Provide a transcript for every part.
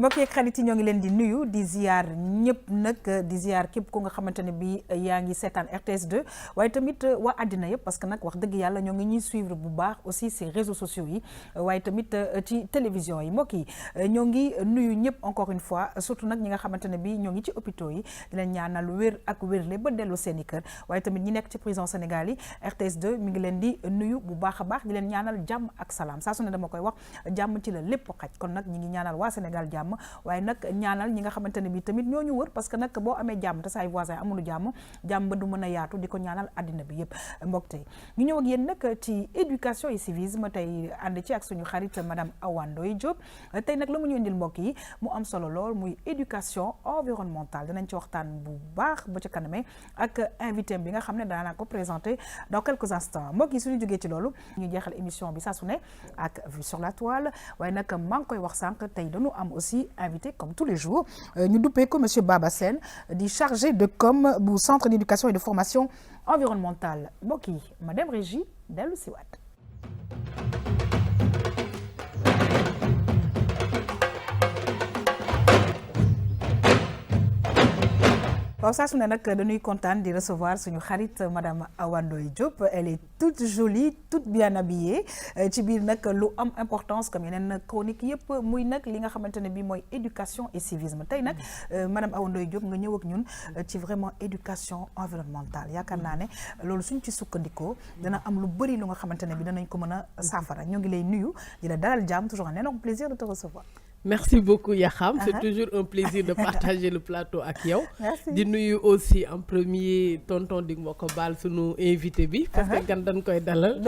mbokk yeeg xarit yi ñoo ngi leen di nuyu di ziar ñëpp nag di ziar képp ku nga xamante ne bi yaa ngi seetaan RTS 2 waaye tamit waa àddina yëpp parce que nag wax dëgg yàlla ñoo ngi ñuy suivre bu baax aussi si réseaux sociaux yi waaye tamit ci télévision yi mbokk yi ñoo ngi nuyu ñëpp encore une fois surtout nag ñi nga xamante ne bi ñoo ngi ci hôpitaux yi di leen ñaanal wér ak wérle ba dellu seen i kër waaye tamit ñi nekk ci prison Sénégal yi RTS 2 mi ngi leen di nuyu bu baax a baax di leen ñaanal jàmm ak salaam saa su ne dama koy wax jàmm ci la lépp xaj kon nag ñi ngi ñaanal waa Sénégal jàmm waaye nag ñaanal ñi nga xamante ne bi tamit ñoo ñu wër parce que nag boo amee jàmm te say voisin amulu jàmm ba du mën a yaatu di ko ñaanal àddina bi yëpp mbokk tey ñu ñëw ak yéen nag ci éducation et civisme tey ànd ci ak suñu xarit madame Awa Ndoye Diop tey nag la mu ñu indil mbokk yi mu am solo lool muy éducation environnementale dinañ ci waxtaan bu baax ba ca kaname ak invité bi nga xam ne daanaa ko présenté dans quelques instants mbokk yi suñu jógee ci loolu ñu jeexal émission bi saa su ne ak vue sur la toile waaye nag maa ngi koy wax sànq tey dañu am aussi invité comme tous les jours ñu duppee ko monsieur Baba Sène di chargé de com bu centre d'éducation et de formation environnementale mbokk yi madame Régie dellu si waat waaw saa su ne nag dañuy kontaan di recevoir suñu xarit madame Awa Ndoye Diop elle est toute jolie toute bien habillée ci biir nag lu am importance comme yeneen chronique yëpp muy nag li nga xamante ne bii mooy éducation et civisme tey nag madame Awa Ndoye Diop nga ñëw ak ñun ci vraiment éducation environnementale yaakaar naa ne loolu suñ ci sukkandikoo dana am lu bëri lu nga xamante ne bi danañ ko mën a saafara ñoo ngi lay nuyu di la dalal jàmm toujours un énorme plaisir de te recevoir. Merci beaucoup Yakham, c'est toujours un plaisir de partager le plateau ak yow. Di nuyu aussi en premier tonton Dig Moko Bal sunu invité bi parce que gan dañ koy dalal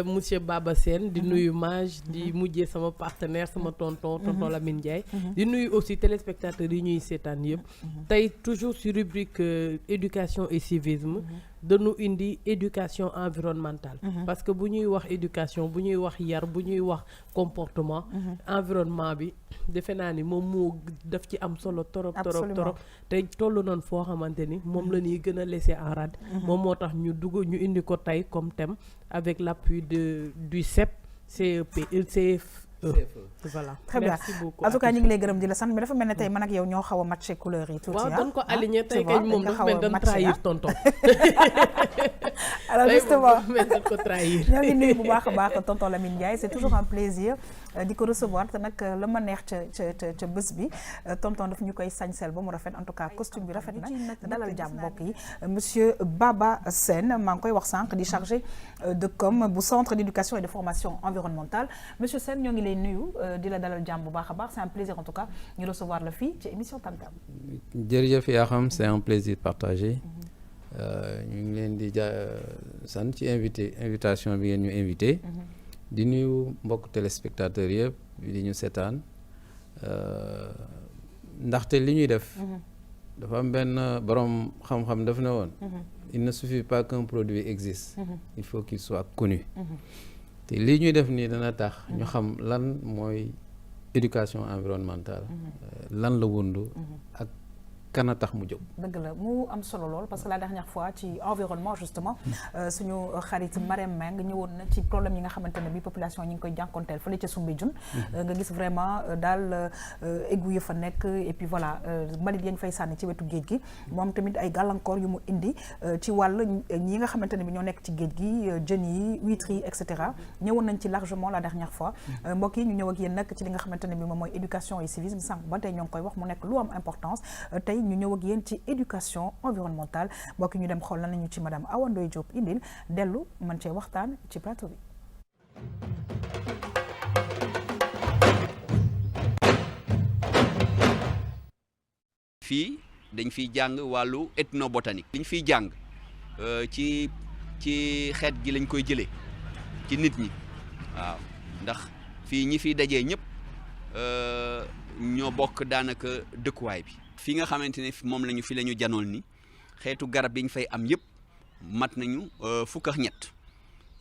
monsieur Baba Sène di nuyu Mage di mujjee sama partenaire sama tonton Lamine Ndiaye. Di nuyu aussi téléspectateurs yi ñuy seetaan yëpp. Tey toujours sur rubrique éducation et civisme. dañu indi éducation environnementale parce que bu ñuy wax éducation bu ñuy wax yar bu ñuy wax comportement environnement bi defe naa ni moom moo daf ci am solo torop te tollu noonu foo xamante ni moom la ñuy gën a laisser en rade moom moo tax ñu indi ko tey comme thème avec l'appui du CEP voilà très bien en tout cas ñu ngi lay gërëm di la sant mais dafa mel ne tey man ak yow ñoo xaw a matché couleur yi tuuti waaw dañ ko aligné tey kay moom dafa mel dañ trahir tonton alors justement dañ ko trahir ñoo ngi nuyu bu baax a baax tonton Lamine Ndiaye c'est toujours un plaisir di ko recevoir te nag la ma neex ca bés bi tonton daf ñu koy sañsel ba mu rafet en tout cas costume bi rafet na dalal jàmm mbokk yi monsieur Baba Sène maa ngi koy wax sànq di chargé de com bu centre d'éducation et de formation environnementale monsieur Sène ñoo ngi lay nuyu di la dalal jàmm bu baax a baax c'est un plaisir en tout cas ñu recevoir la fii ci émission Tam Tam. jërëjëf Yakham c'est un plaisir partagé ñu ngi leen di sant ci invitation bi ngeen ñu invité di nuyu mbokk téléspectateurs yëpp di ñu seetaan ndaxte li ñuy def dafa am benn borom xam-xam daf ne woon il ne suffit pas qu'un produit existe il faut qu'il soit connu te lii ñuy def nii dana tax ñu xam lan mooy éducation environnementale lan la wundu ak kana tax mu jóg. dëgg la mu am solo lool parce que la dernière fois ci environnement justement suñu xarit Marème Meng ñëwoon na ci problème yi nga xamante ne bi population ñi ngi koy jànkonteel fële ca Soumbédioune nga gis vraiment daal égout ya fa nekk et puis voilà mbalit yañ fay sànni ci wetu géej gi moom tamit ay gàllankoor yu mu indi ci wàll ñi nga xamante ne bi ñoo nekk ci géej gi jën yi huîtres yi et cetera ñëwoon nañ ci largement la dernière fois mbokk yi ñu ñëw ak yéen nag ci li nga xamante ne bi moom mooy éducation et civisme sànq ba tey ñoo ngi koy wax mu nekk lu am importance tey ñu ñëw ak yéen ci éducation environnementale mbokk ñu dem xool lan nañu ci madame Awa Ndoye Diop indil dellu mën cee waxtaan ci plateau bi. fii dañ fiy jàng wàllu ethnobotanique. liñ fiy jàng ci xeet gi lañ koy jëlee ci nit ñi waaw ndax fii ñi fiy dajee ñëpp ñoo bokk daanaka dëkkuwaay bi. fi nga xamante ne moom lañu fi la ñu janool ni xeetu garab yi ñu fay am yëpp mat nañu fukk ak ñett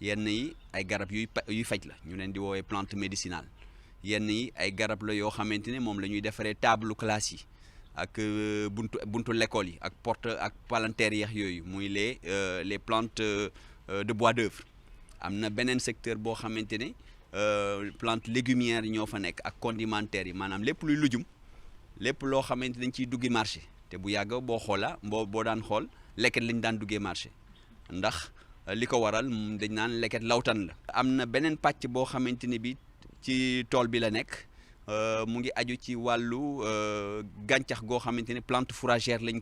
yenn yi ay garab yuy faj la ñu leen di woowee plante médicinale yenn yi ay garab la yoo xamante ne moom la ñuy defaree table classe yi ak buntu l'école yi ak porte ak palanteer yeex yooyu muy les plantes de bois d'œuvre am na beneen secteur boo xamante ne plante légumière yi ñoo fa nekk ak condimentaires yi maanaam lépp luy lujum lépp loo xamante dañ ciy duggi marché te bu yàgg boo xoola boo daan xool leket lañ daan duggee marché ndax li ko waral dañ naan leket lawtan la. am na beneen pàcc boo xamante ni bi ci tool bi la nekk mu ngi aju ci wàllu gàncax goo xamante ne plante fourragère lañ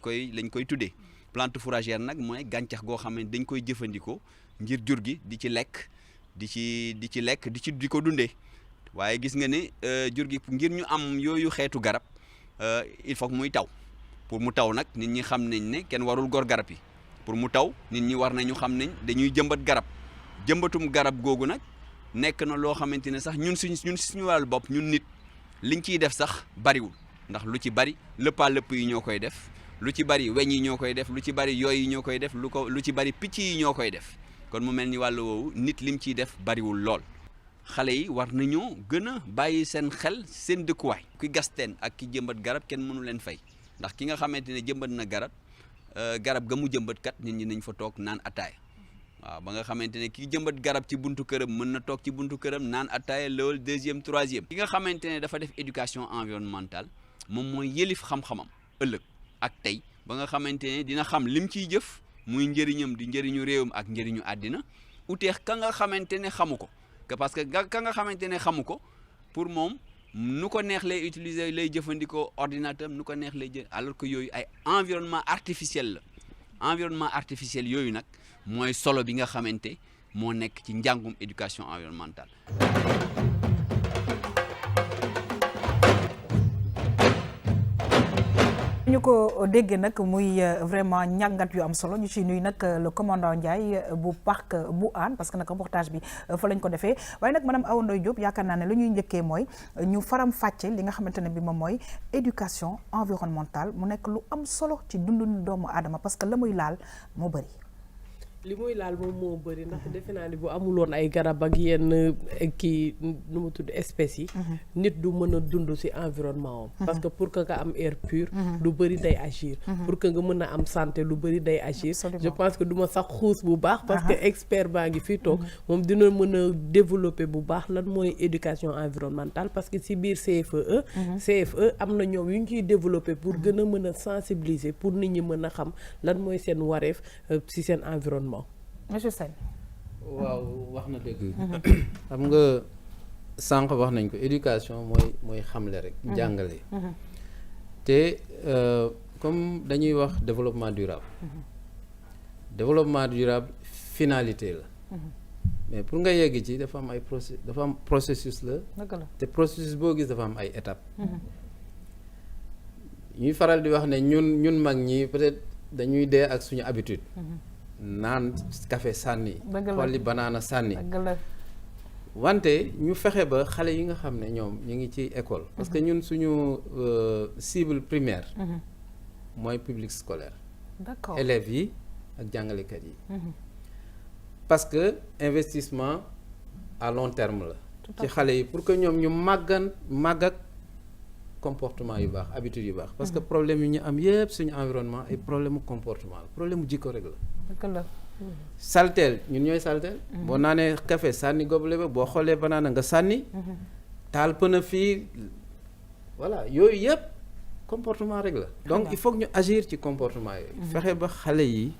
koy tuddee plante fourragère nag mooy gàncax goo xamante dañ koy jëfandikoo ngir jur gi di ci lekk di ko dundee waaye gis nga ne jur gi ngir ñu am yooyu xeetu garab il faut que muy taw pour mu taw nag nit ñi xam nañ ne kenn warul gor garab yi pour mu taw nit ñi war nañu xam nañ dañuy jëmbat garab jëmbatum garab googu nag nekk na loo xamante ne sax ñun suñu wàllu bopp ñun nit liñ ciy def sax bariwul ndax lu ci bari lëpp yi ñoo koy def lu ci bari weñ yi ñoo koy def lu ci bari yooyu yi ñoo koy def lu ci bari picc yi ñoo koy def kon mu mel ni wàllu woowu nit lim ciy def bariwul lool xale yi war nañoo gën a bàyyi seen xel seen dëkkuwaay ki gas teen ak ki jëmbat garab kenn mënu leen fay ndax ki nga xamante ne jëmbat na garab ga mu jëmbat kat nit ñi nañ fa toog naan ataaya waaw ba nga xamante ne ki jëmbat garab ci buntu këram mën na toog ci buntu këram naan ataaya loolu 2e 3e ki nga xamante ne dafa def éducation environnementale moom mooy yëlif xam-xamam ëllëg ak tey ba nga xamante ne dina xam lim ciy jëf muy njëriñam di njëriñu réewam ak njëriñu àddina uteex ka nga xamante ne xamu ko parce que ka nga xamante ne xamu ko pour moom nu ko neex lay utiliser lay jëfandikoo ordinateur nu ko neex lay jël alors que yooyu ay environnement artificiel yooyu nag mooy solo bi nga xamante moo nekk ci njàngum éducation environnementale. ñu ko déggee nag muy vraiment ñàngat yu am solo ñu ciy nuyu nag le commandant Ndiaye bu parc bu Hann parce que nag reportage bi fa lañ ko defee waaye nag madame Awa Ndoye Diop yaakaar naa ne lu ñuy njëkkee mooy ñu faram fàcce li nga xamante ne bi moom mooy éducation environnementale mu nekk lu am solo ci dundu doomu aadama parce que la muy laal moo bëri. li muy laal moom moo bëri ndax defe naa ni bu amuloon ay garab ak yenn kii nu mu tudd espèces yi nit du mën a dund ci environnement am parce que pour que nga am air pur lu bëri day agir pour que nga mën a am santé lu bëri day agir je pense que du ma sax xuus bu baax parce que expert baa ngi fii toog moom dina mën a développer bu baax lan mooy éducation environnementale parce que ci biir CFE am na ñoom yu ñu ciy développer pour gën a mën a sensibiliser pour nit ñi mën a xam lan mooy seen wareef ci seen environnement. Monsieur Sène. waaw wax na dëgg. xam nga sànq wax nañ ko éducation mooy xamle rek. jàngale. te comme dañuy wax développement durable. développement durable finalité la. mais pour nga yegg ci dafa am ay processus la. te processus boo gis dafa am ay étapes. ñuy faral di wax ne ñun mag ñi peut-être dañuy dee ak suñu habitude. naan café sànni xolli banaana sànni wante ñu fexe ba xale yi nga xam ne ñoom ñu ngi ci école parce que ñun suñu cible primaire mooy public scolaire élèves yi ak jàngalekat yi parce que investissement à long terme la ci xale yi pour que ñoom ñu màgg ak comportement yu baax habitude yu baax parce que problème yi ñu am yëpp suñu environnement ay problème mu comportement la problème mu jikko rek la salteel ñun ñooy salteel boo naanee café sànni gobelet ba boo xoolee banaana nga sànni taal pëna fii voilà yooyu yëpp comportement rek la donc il faut que ñu agir ci comportement yooyu fexe ba xale yi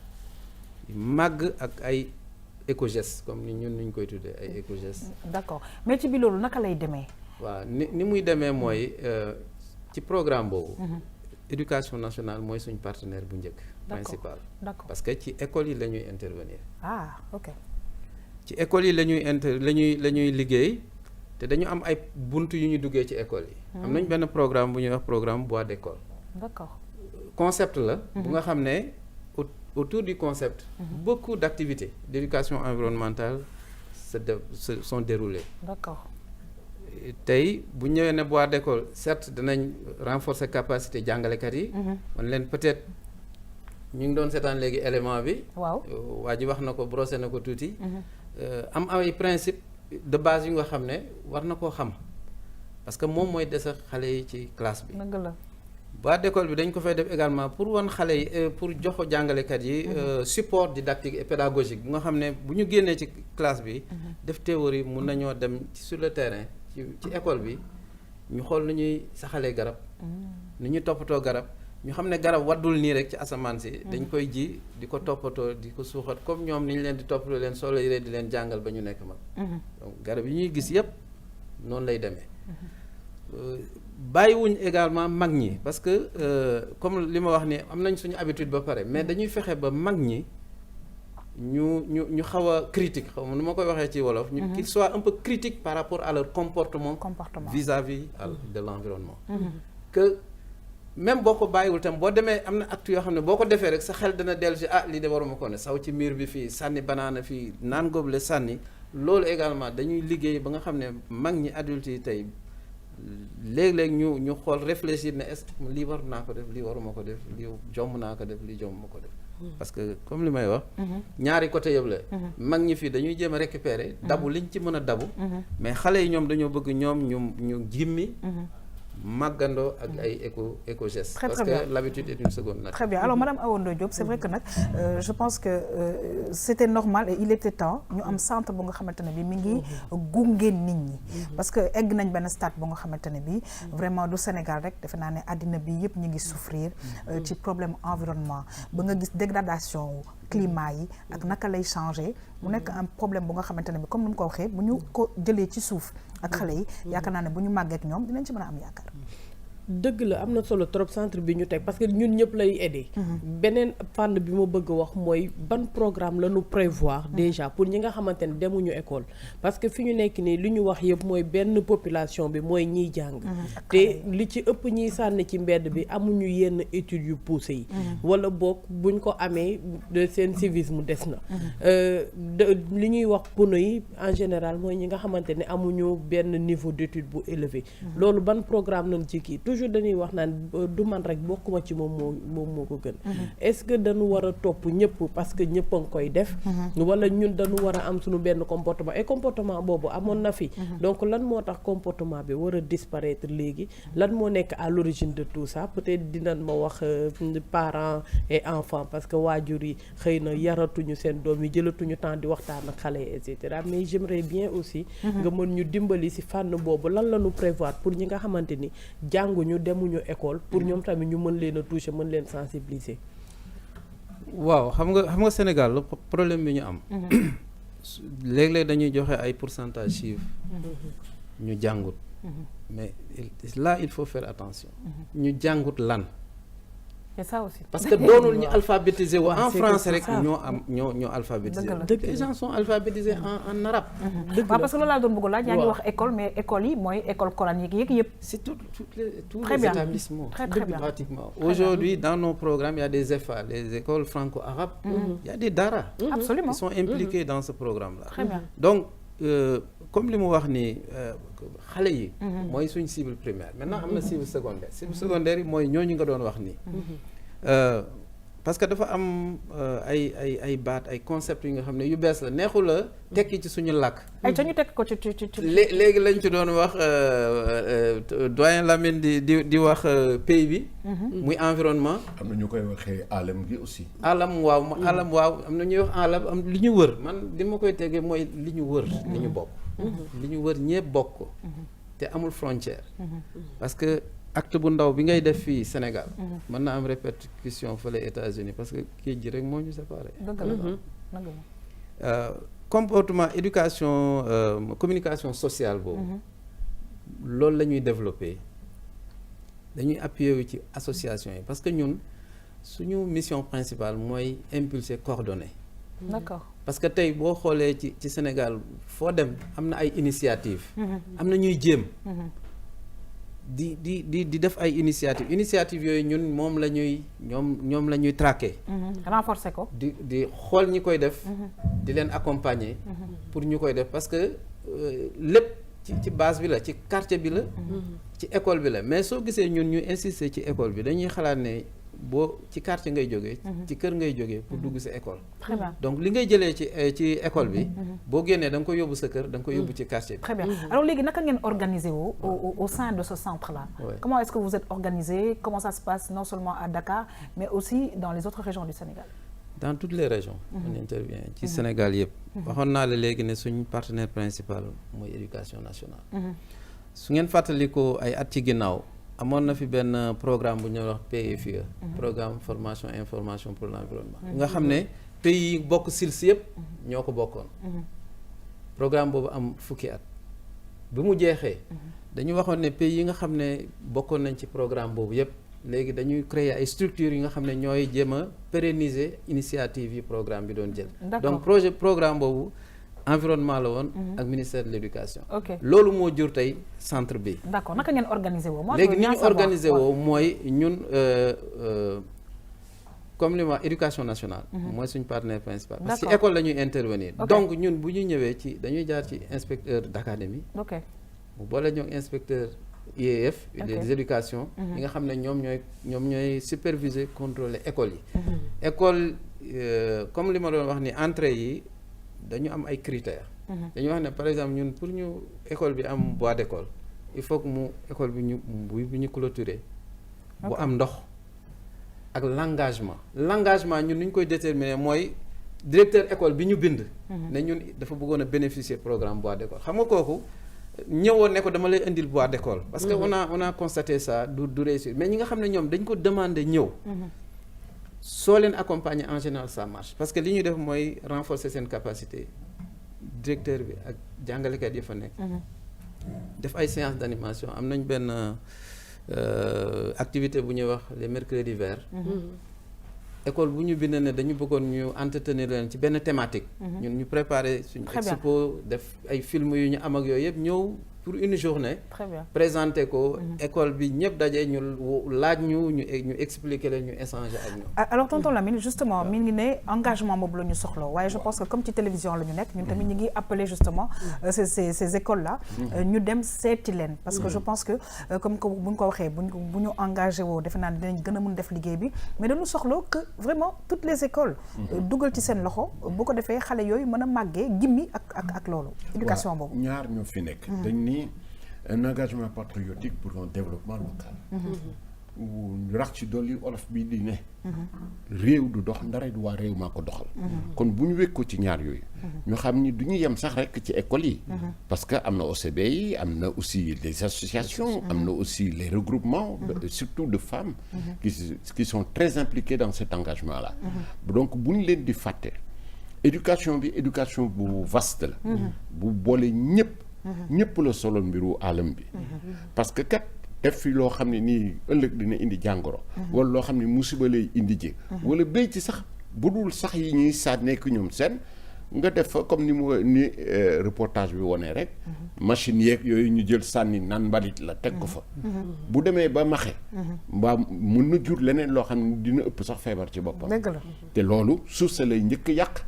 màgg ak ay éco-gestes comme ni ñun ñu koy tuddee ay éco-gestes. d'accord mais ci bi loolu naka lay demee. waaw ni muy demee mooy ci programme boobu. éducation nationale mooy suñ partenaire bu njëkk. principal parce que ci école yi la ñuy intervenir. ah ok. ci école yi la ñuy liggéey te dañu am ay bunt yu ñu duggee ci école yi. am nañ benn programme bu ñuy wax programme bois d'école. d'accord concept la. bu nga xam ne autour du concept. beaucoup d'activités d'éducation environnementale se sont déroulées. d'accord. tey bu ñëwee ne bois d'école certes danañ renforcer capacité jàngalekat yi. man leen peut-être ñu ngi doon seetaan léegi élément bi. waaw waa ji wax na ko brossé na ko tuuti. am ay principe de base yu nga xam ne war na koo xam parce que moom mooy desa xale yi ci classe bi. dëgg la. bois d'école bi dañ ko fay def également pour wan xale yi pour jox jàngalekat yi. support didactique et pédagogique bu nga xam ne bu ñu génnee ci classe bi. def théorie mun nañoo dem sur le terrain. ci école bi ñu xool nu ñuy saxalee garab ni ñu toppatoo garab ñu xam ne garab waddul nii rek ci asamaan si dañ koy ji di ko toppatoo di ko suuxat comme ñoom ni ñu leen di toppatoo leen solo yére di leen jàngal ba ñu nekk mag donc garab yi ñuy gis yëpp noonu lay demee bàyyiwuñ également mag ñi parce que comme li ma wax ni am nañ suñu habitude ba pare mais dañuy fexe ba mag ñi ñu xaw a critique xaw ma nu ma koy waxee ci wolof ñu qu'il soit un peu critique par rapport à leur comportement vis-à-vis de l'environnement que même boo ko bàyyiwul tam boo demee am na acte yoo xam ne boo ko defee rek sa xel dana dellu si lii de waruma ko ne saw ci mur bi fii sànni banaana fii naan góoble sànni loolu également dañuy liggéey ba nga xam ne mag ñi adultes yi tey léeg-léeg ñu xool réfléchir ne est-ce que lii war naa ko def lii waruma ko def lii jomm naa ko def lii jomm ma ko def parce que comme li may wax ñaari côté yëpp la mag ñi fii dañuy jéem a récupérer dabu liñ ci mën a dabu mais xale yi ñoom dañoo bëgg ñoom ñu gimmi màggandoo ak ay éco gestes parce que l'habitude est une seconde nature. Très bien alors madame Awa Ndoye Diop c'est vrai que nag je pense que c'était normal et il était temps ñu am centre bu nga xamante ne bi mi ngi gunge nit ñi parce que egg nañ benn stade bu nga xamante ne bi vraiment du Sénégal rek defe naa ne àddina bi yëpp ñu ngi souffrir ci problème environnement ba nga gis dégradation climat yi ak naka lay changer mu nekk un problème bu nga xamante ne bi comme ni mu ko waxee bu ñu ko jëlee ci suuf ak xale yi yaakaar naa ne bu ñu màggee ak ñoom dinañ ci mën a am yaakaar. dëgg la am na solo trop centre bi ñu teg parce que ñun ñëpp lay aider. beneen fànn bi ma bëgg a wax mooy ban programme la ñu prévoir déjà pour ñi nga xamante ne demuñu école parce que fi ñu nekk nii li ñu wax yëpp mooy benn population bi mooy ñiy jàng te li ci ëpp ñiy sànni ci mbedd bi amuñu yenn études yu poussé yi wala boog buñ ko amee seen civisme des na li ñuy wax pono yi en général mooy ñi nga xamante ne amuñu benn niveau d'étude bu élevé loolu ban programme nañ ci kii toujours dañuy wax naan du man rek bokkuma ci moom moo ko gën est-ce que dañu war a topp ñëpp parce que ñëpp a ngi koy def wala ñun dañu war a am suñu benn comportement et comportement boobu amoon na fi donc lan moo tax comportement bi war a disparaître léegi lan moo nekk à l'origine de tout ça peut-être dinañ ma wax parents et enfants parce que waajur yi xëy na yaratuñu seen doom yi jëlatuñu temps di waxtaan ak xale yi et cetera mais j'aimerais bien aussi nga mën ñu dimbali ci fànn boobu lan la ñu prévoir pour ñi nga xamante ni jànguñu demuñu école pour ñoom tamit ñu mën leen a toucher mën leen sensibiliser. waaw xam nga Sénégal le problème bi ñu am léeg-léeg dañuy joxe ay pourcentage chiffre ñu jàngut mais là il faut faire attention ñu jàngut lan c'est ça aussi parce que doonul ñu alphabétisé wu en français rek ñoo alphabétisé les gens sont alphabétisés en arabe waaw parce que loolu laa doon bëgg laaj yaa ngi wax école mais école yi mooy école coranique yeeg yëpp c'est tous les établissements pratiquement aujourd'hui dans nos programmes il y a des EFA les écoles franco-arabes il y a des daara absolument qui sont impliqués dans ce programme là très bien donc comme li mu wax ni xale yi mooy suñ cible primaire maintenant am na cible secondaire yi mooy ñooñu nga doon wax nii parce que dafa am ay baat ay concepts yi nga xam ne yu bees la neexu la tekki ci suñu làkk ay ca ñu tekk ko ci léegi lañ ci doon wax doyen Lamine di wax pays bi muy environnement am na ñu koy waxee alam gi aussi alam waaw am na ñuy wax alam am li ñu wër man li ma koy tegee mooy li ñu wër li ñu bokk li ñu wër ñëpp bokk ko te amul frontière parce que acte bu ndaw bi ngay def fii Sénégal mën na am répercussion fële États-Unis parce que géej gi rek moo ñu séparé comportement éducation communication sociale boobu loolu la ñuy développer dañuy appuyer wu ci association yi parce que ñun suñu mission principale mooy impulser coordonner d'accord parce que tey boo xoolee ci Sénégal foo dem am na ay initiative am na ñuy jéem di def ay initiative yooyu ñun moom la ñuy ñoom la ñuy traquer renforcer ko di xool ñi koy def di leen accompagner pour ñu koy def parce que lépp ci base bi la ci quartier bi la ci école bi la mais soo gisee ñun ñu insister ci école bi dañuy xalaat ne boo ci quartier ngay jógee ci kër ngay jógee pour dugg sa école très bien donc li ngay jëlee ci école bi boo génnee da nga ko yóbbu sa kër da nga ko yóbbu ci quartier bi très bien alors léegi naka ngeen organisé wu au sein de ce centre là comment est-ce que vous êtes organisé comment ça se passe non seulement à Dakar mais aussi dans les autres régions du Sénégal dans toutes les régions on intervient ci Sénégal yëpp waxoon naa la léegi ne suñ partenaire principal mooy éducation nationale su ngeen fàttali ko ay at ci ginnaaw amoon na fi benn programme bu ñuy wax PFIE programme formation information pour l'environnement nga xam ne pays yi bokk SILS yëpp ñoo ko bokkoon programme boobu am fukki at bi mu jeexee dañu waxoon ne pays yi nga xam ne bokkoon nañ ci programme boobu yëpp léegi dañuy créer ay structures yi nga xam ne ñooy jéem a pérenniser initiative yi programme bi doon jël donc programme boobu environnement la woon ak ministère de l'éducation loolu moo jur tey centre bi d'accord naka ngeen organiser woo léegi ni ñu organiser woo mooy ñun comme li ma wax éducation nationale mooy suñ partenaire principal parce que école la ñuy intervenir donc ñun bu ñu ñëwee ci dañuy jaar ci inspecteur d'académie mu boole ñoo inspecteur IEF des éducations yi nga xam ne ñoom ñooy superviser contrôler école yi école comme li ma doon wax ni entrée yi dañu am ay critères dañu wax ne par exemple ñun pour ñu école bi am bois d'école il faut que mu école bi ñu clôturer bu am ndox ak l'engagement ñun ni ñu koy déterminer mooy directeur école bi ñu bind ne ñun dafa bëggoon a bénéficier programme bois d'école xam nga kooku ñëwoon ne ko dama lay indil bois d'école parce que on a constaté ça du réussir mais ñi nga xam ne ñoom dañ ko demander ñëw soo leen accompagner en général ça marche parce que li ñuy def mooy renforcer seen capacité directeur bi ak jàngalekat yi fa nekk def ay séances d'animation am nañ benn activité bu ñuy wax les mercredis verts école bu ñu bind ne dañu bëggoon ñu entretenir leen ci benn thématique ñun ñu préparer suñu expo def ay film yu ñu am ak yooyu yëpp ñëw pour une journée présenter ko école bi ñëpp daje ñu laaj ñu expliquer leen ñu échanger ak ñoom alors tonton Lamine justement mi ngi ne engagement boobu la ñu soxla waaye je pense que comme ci télévision la ñu nekk ñun tamit ñu ngi appeler justement ces écoles là ñu dem seeti leen parce que je pense que comme que bu ñu ko waxee bu ñu engagé woo defe naa ne dinañ gën a mun def liggéey bi mais dañu soxla que vraiment toutes les écoles dugal ci seen loxo bu ko defee xale yooyu mën a màggee gimmi ak loolu éducation boobu ñaar ñoo fi nekk dañ ni un engagement patriotique pour un développement local rax ci dolli olof bi di ne réew du dox ndara du waa réew maa ko doxal kon bu ñu wékkoo ci ñaar yooyu ñu xam ni du ñu yem sax rekk ci école yi parce que am na OCB yi am na aussi des associations am na aussi les regroupements surtout de femmes qui sont très impliquées dans cet engagement là donc bu ñu leen di fàtte éducation bi éducation bu vaste la bu boole ñëpp la solo mbiru alam bi parce que kat def fi loo xam ne nii ëllëg dina indi jàngoro wala loo xam ne musiba lay indi ji wala béy ci sax bu dul sax yi ñuy sànneek ñoom seen nga def fa comme ni reportage bi wonee rek machine yeeg yooyu ñu jël sànni naan mbalit la teg ko fa bu demee ba maxe mbaa mun na jur leneen loo xam ne dina ëpp sax feebar ci boppam te loolu suuf sa lay njëkk yàq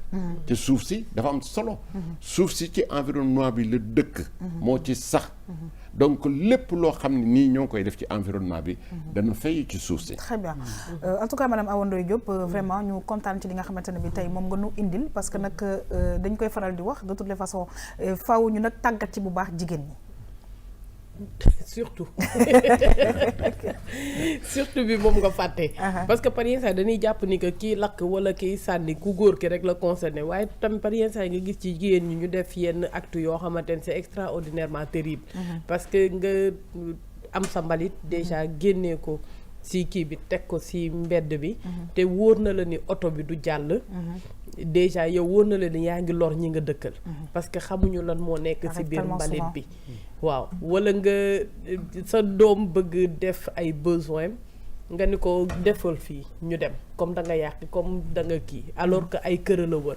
te suuf si dafa am solo suuf si ci environnement bi la dëkk moo ci sax donc lépp loo xam ne nii ñoo ngi koy def ci environnement bi dana fay ci suuf si. très bien en tout cas madame Awa Ndoye Diop vraiment ñu kontaan ci li nga xamante ne bi tey moom nga nu indil parce que nag dañ koy faral di wax de toutes les façons faaw ñu nag tàggat ci bu baax jigéen ñi. surtout bi moom nga fàtte. parce que par yenn saa yi dañuy jàpp ni que kii lakk wala kii sànni ku góor ki rek la concerné waaye tamit par yenn saa yi nga gis ci jigéen ñi ñu def yenn actes yoo xamante ne c'est extraordinairement terrible. parce que nga am sa mbalit déjà génnee ko si kii bi teg ko si mbedd bi. te wóor na la ni oto bi du jàll. déjà yow wóor na la ni yaa ngi lor ñi nga dëkkal. parce que xamuñu lan moo nekk si biir mbalit bi. waaw wala nga sa doom bëgg def ay besoin nga ni ko defal fii ñu dem comme da nga yàq comme da nga kii alors que ay kër la wër.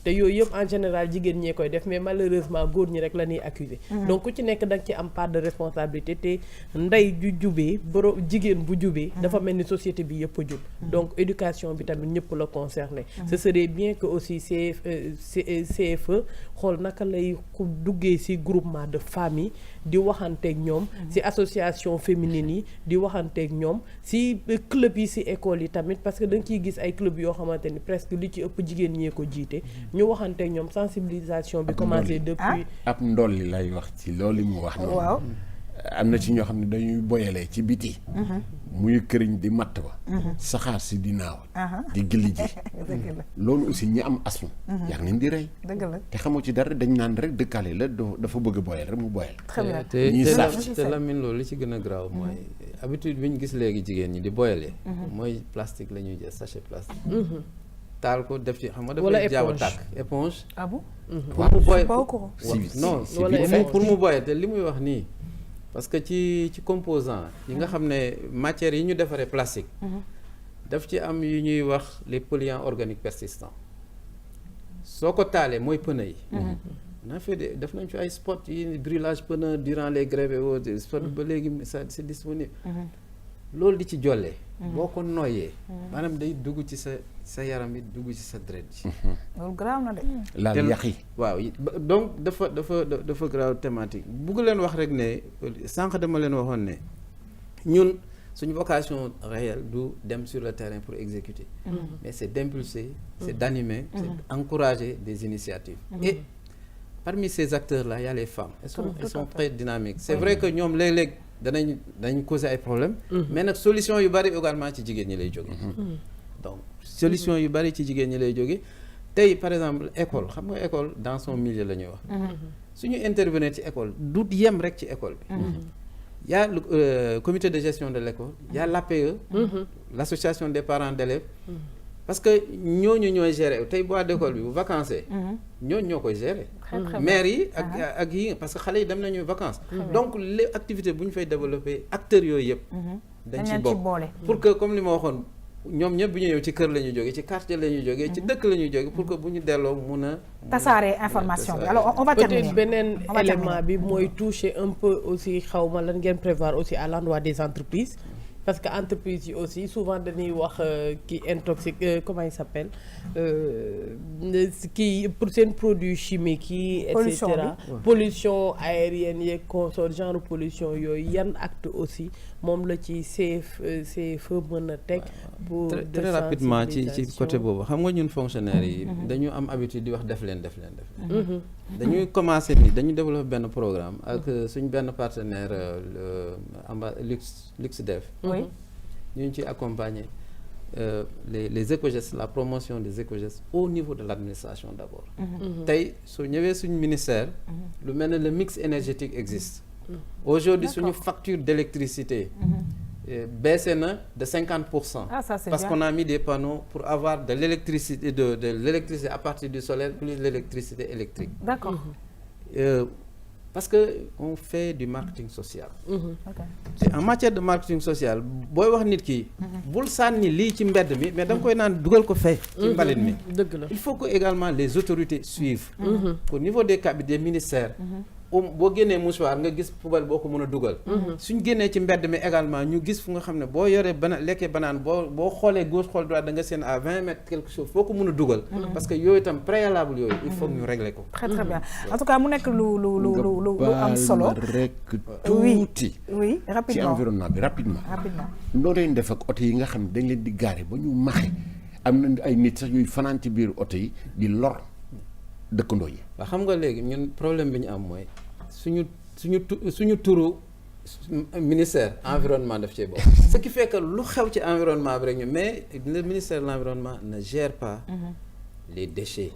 te yooyu yëpp en général jigéen ñee koy def mais malheureusement góor ñi rek la ñuy accuser donc ku ci nekk da nga ci am part de responsabilité te ndey ju jubee borom jigéen bu jubee dafa mel ni société bi yëpp a jub donc éducation bi tamit ñëpp la concerné. ce serait bien que aussi CFE xool naka lay ku duggee ci groupement de famille di waxanteeg ñoom ci association féminine yi di waxanteeg ñoom ci club yi ci école yi tamit parce que dañ ciy gis ay club yoo xamante ni presque li ci ëpp jigéen ñee ko jiite ñu waxanteeg ñoom sensibilisation bi commencé depuis ab ndolli lay wax ci loolu mu wax noonu. waaw am na ci ñoo xam ne dañuy boyalee ci biti muy këriñ di matt ba saxaar si di naaw di gilli ji loolu aussi ñi am asthme yaa ngi leen di rey te xamoo ci dara dañ naan rek dëkkaale la dafa bëgg a boyal rek mu boyal te Lamine loolu li ci gën a graaw mooy habitude bi ñu gis léegi jigéen ñi di boyalee mooy plastique la ñuy jël sachet plastique taal ko def ci xam nga dafay jaaw a tàkk éponge pour mu boy non pour mu boyal te li muy wax nii parce que ci composant yi nga xam ne matières yi ñu defaree plastique daf ci am yu ñuy wax les polluants organiques persistants soo ko taalee mooy pneu yi on a fait def nañ fi ay spot yi brûlage pneu durant les grèves et autres spot ba léegi ça c'est disponible loolu di ci jollee boo ko noyyee maanaam day dugg ci sa yaram yi dugg ci sa deret ji loolu graaw na de laal yàq yi waaw donc dafa graaw thématique bugg leen wax rek ne sànq dama leen waxoon ne ñun suñu vocation réelle du dem sur le terrain pour exécuter mais c'est d'impulser c'est d'animer c'est d'encourager des initiatives et parmi ces acteurs là il y a les femmes elles sont très dynamiques c'est vrai que ñoom léeg-léeg danañ causer ay problèmes mais nag solution yu bari également ci jigéen ñi lay jóge donc solution yu bari ci jigéen ñi lay jóge tey par exemple école xam nga école dans son milieu la ñuy wax suñu intervenir ci école du yem rek ci école bi y a le comité de gestion de l'école y a l'APE l'association des parents d'élèves parce que ñooñu ñooy gérer tey bois d'école bi bu vacancé ñooñu ñoo koy gérer maire yi ak yi parce que xale yi dem nañu vacances donc les activités bu ñu fay développer acteurs yooyu yëpp dañ ci bokk pour que comme li ma waxoon ñoom ñëpp bu ñu ñëw ci kër la ñu jógee ci quartier la ñu jógee ci dëkk la ñu jógee pour que bu ñu delloo mun a tasaare information bi alors on va terminer peut-être beneen élément bi mooy toucher un peu aussi xaw ma lan ngeen prévoir aussi à l'endroit des entreprises parce que entreprise yi aussi souvent dañuy wax qui intoxique comment il s'appelle kii pour seen produits chimiques yi et cetera pollution aérienne yeeg consort genre pollution yooyu yan acte aussi moom la ci CFE mën a teg pour très rapidement ci côté boobu xam nga ñun fonctionnaires yi dañu am habitude di wax def leen dañuy commencer ni dañu développer benn programme ak suñ benn partenaire LuxDev ñu ngi ciy accompagner les écogestes la promotion des écogestes au niveau de l'administration d'abord tey soo ñëwee suñ ministère lu mel ne le mix énergétique existe aujourd'hui suñu facture d'électricité baissé na de 50% parce qu'on a mis des panneaux pour avoir de l'électricité de l'électricité à partir du solaire plus l'électricité électrique d'accord parce que on fait du marketing social en matière de marketing social booy wax nit ki bul sànni lii ci mbedd mi mais da nga koy naan dugal ko fee ci mbalit mi dëgg la il faut que également les autorités suivent au niveau des cabinets des ministères boo génnee mouchoir nga gis poubelle boo ko mën a dugal suñ génnee ci mbedd mi également ñu gis fu nga xam ne boo yoree lekkee banaan boo xoolee gauche xool droite da nga seen à 20 mètres quelque chose foo ko mën a dugal parce que yooyu itam préalable yooyu il faut ñu régler ko très très bien en tout cas mu nekk lu am solo rek tuuti oui rapidement ci environnement bi rapidement noo leen def ak oto yi nga xam ne dañ leen di gaare ba ñu maxe am na ay nit sax yuy fanaan ci biir oto yi di lor dëkkandoo yi waaw xam nga léegi ñun problème bi ñu am mooy suñu turu ministère environnement daf cee bokk ce qui fait que lu xew ci environnement bi rek ñu mais le ministère de l'environnement ne gère pas les déchets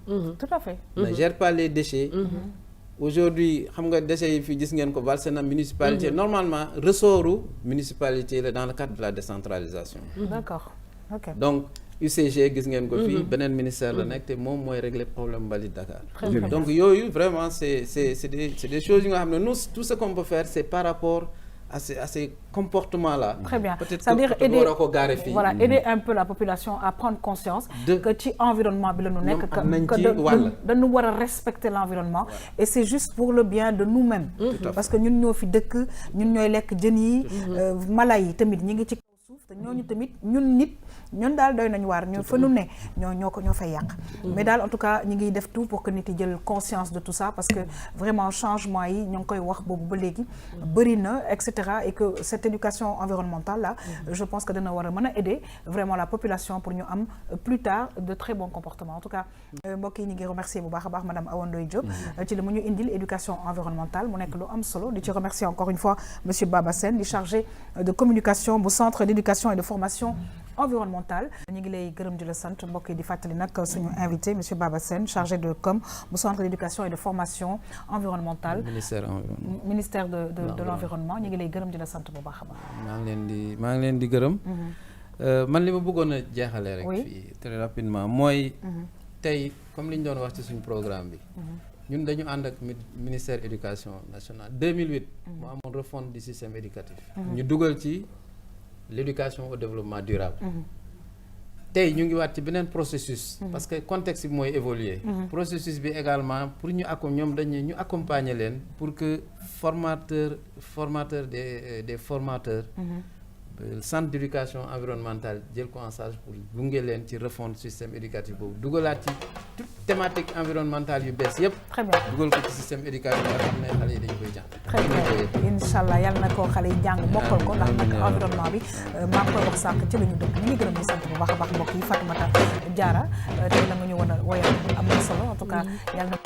tout à fait ne gère pas les déchets aujourd'hui xam nga déchets yi fi gis ngeen ko Valsena municipalité normalement ressortu municipalité la dans le cadre de la décentralisation d'accord ok donc UCG gis ngeen ko fii beneen ministère la nekk te moom mooy régler problème mbalit Dakar donc yooyu vraiment c'est des choses yi nga xam ne nous tout ce qu'on peut faire c'est par rapport à ces comportements là très bien peut-être c'est-à-dire que war a ko gaare fii voilà aider un peu la population à prendre conscience que ci environnement bi la ñu nekk que dañu war a respecter l'environnement et c'est juste pour le bien de nous-mêmes parce que ñun ñoo fi dëkk ñun ñooy lekk jën yi mala yi tamit ñi ngi ci suuf suuf te ñooñu tamit ñun daal doy nañu waar ñu fa nu ne ñoo fay yàq mais daal en tout cas ñi ngi def tout pour que nit yi jël conscience de tout ça parce que vraiment changement yi ñoo ngi koy wax boobu ba léegi bëri na et cetera et que cette éducation environnementale là je pense que dana war a mën a aider vraiment la population pour ñu am plus tard de très bons comportements en tout cas mbokk yi ñi ngi remercier bu baax a baax madame Awa Ndoye Diop ci li mu ñu indil éducation environnementale mu nekk lu am solo di ci remercier encore une fois monsieur Baba Sène di chargé de communication bu centre d'éducation et de formation environnementale ñu ngi lay gërëm di la sant mbokk yi di fàttali nag suñu invité monsieur Baba Sène chargé de com bu centre d'éducation et de formation environnementale ministère de l'environnement ñu ngi lay gërëm di la sant bu baax a baax maa ngi leen di gërëm man li ma bëggoon a jeexalee rek fii très rapidement mooy tey comme li ñu doon wax ci suñu programme bi ñun dañu ànd ak ministère éducation nationale 2008 mu amoon refonte du système éducatif ñu dugal ci l'éducation au développement durable tey ñu ngi waat ci beneen processus parce que contexte bi mooy évoluer processus bi également pour ñu ñoom dañuy ñu accompagner leen pour que formateur des formateurs centre d'éducation environnementale jël ko en charge pour gunge leen ci refonte système éducatif boobu dugalaat ci toute thématique environnementale yu bees yëpp. très bien dugal ko ci système éducatif nga xam ne xale yi dañu koy jàng. très bien incha allah yàlla na ko xale yi jàng bokkal ko ndax nag environnement bi maa ngi koy wax sànq ci la ñu dëkk ñu ngi gërëm di sant bu baax a baax mbokk yi Fatoumata Diarra tey la nga ñu wan a woyal am na solo en tout cas yàlla na